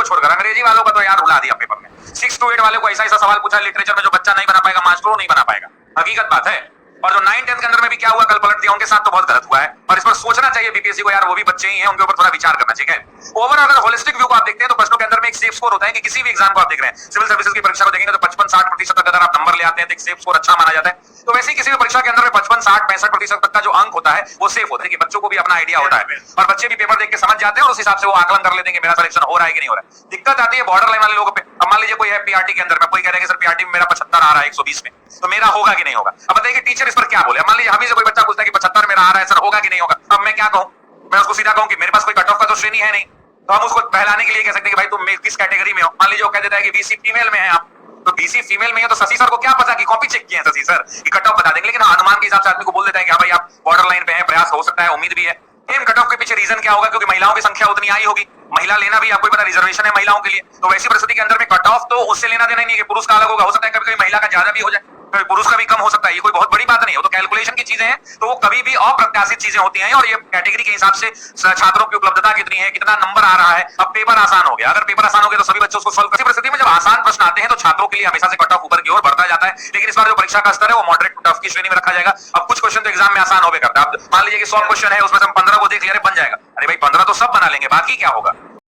छोड़कर अंग्रेजी वालों का तो यार रुला दिया पेपर में। 6 to 8 वाले को ऐसा ऐसा सवाल पूछा लिटरेचर में जो बच्चा नहीं बना पाएगा, मास्टर नहीं बना पाएगा, हकीकत बात है। और जो 9 10 के अंदर में भी क्या हुआ कल पलट दिया, उनके साथ तो बहुत गलत हुआ है और इस पर सोचना चाहिए बीपीएससी को, यार वो भी बच्चे ही हैं, उनके ऊपर थोड़ा विचार करना चाहिए। ओवरऑल अगर होलिस्टिक व्यू को आप देखते हैं तो प्रश्नों के अंदर में एक सेफ स्कोर होता है कि किसी भी एग्जाम को आप देख रहे हैं, सिविल सर्विसेज की परीक्षा को देखेंगे तो 55-60% तक अगर आप नंबर ले आते हैं तो एक सेफ स्कोर अच्छा माना जाता है। तो वैसे ही किसी भी परीक्षा के अंदर में 55-60-65% तक का जो अंक होता है वो सेफ होता है कि बच्चों को भी अपना आइडिया होता है और बच्चे भी पेपर देख के समझ जाते हैं और उस हिसाब से वो आकलन कर लेते हैं कि मेरा सिलेक्शन हो रहा है कि नहीं हो रहा है। दिक्कत आती है बॉर्डर लाइन वाले लोगों पे। अब मान लीजिए कोई है पीआरटी के अंदर में, कोई कह रहा है कि सर पीआरटी में मेरा 75 आ रहा है 120 में, तो मेरा होगा कि नहीं होगा। अब बताइए कि टीचर इस पर क्या बोले। मान लीजिए हम ही से कोई बच्चा पूछता है कि 75 मेरा आ रहा है सर, होगा कि नहीं होगा। अब मैं क्या कहूं, मैं उसको सीधा कहूं कि मेरे पास कोई कट ऑफ का तो श्रेणी है नहीं, तो हम उसको बहलाने के लिए कह सकते हैं कि भाई तुम किस कैटेगरी में हो। मान लीजिए वो कह देता है कि बीसी फीमेल में है आप, तो बीसी फीमेल में है तो शशि सर को क्या पता कि कॉपी चेक किए हैं शशि सर कि कट ऑफ बता देंगे, लेकिन अनुमान के हिसाब से आदमी को बोल देता है कि हाँ भाई आप बॉर्डर लाइन पे हैं, प्रयास हो सकता है, उम्मीद भी है। सेम कट ऑफ के पीछे रीजन क्या होगा, क्योंकि महिलाओं की संख्या उतनी आई होगी, महिला लेना भी आपको पता रिजर्वेशन है महिलाओं के लिए, तो वैसी परिस्थिति के अंदर में कट ऑफ तो उससे लेना देना नहीं है कि पुरुष का अलग होगा, हो सकता है कभी कभी महिला का ज्यादा भी हो जाए, कभी पुरुष का भी कम हो सकता है, ये कोई बहुत बड़ी बात नहीं है, वो तो कैलकुलेशन की चीजें हैं, तो वो कभी भी अप्रत्याशित चीजें होती हैं और ये कैटेगरी के हिसाब से छात्रों की उपलब्धता कितनी है, कितना नंबर आ रहा है। अब पेपर आसान हो गया, अगर पेपर आसान हो गया तो सभी बच्चों को सॉल्व कर, परिस्थिति में जब आसान प्रश्न आते हैं तो छात्रों के लिए हमेशा से कट ऑफ ऊपर की ओर बढ़ता जाता है, लेकिन इस बार जो परीक्षा का स्तर है वो मॉडरेट टू टफ की श्रेणी में रखा जाएगा। अब कुछ क्वेश्चन तो एग्जाम में आसान हो गए करता है, मान लीजिए कि 100 क्वेश्चन है उसमें से हम 15 को देख लिया, बन जाएगा, अरे भाई 15 तो सब बना लेंगे, बाकी क्या होगा।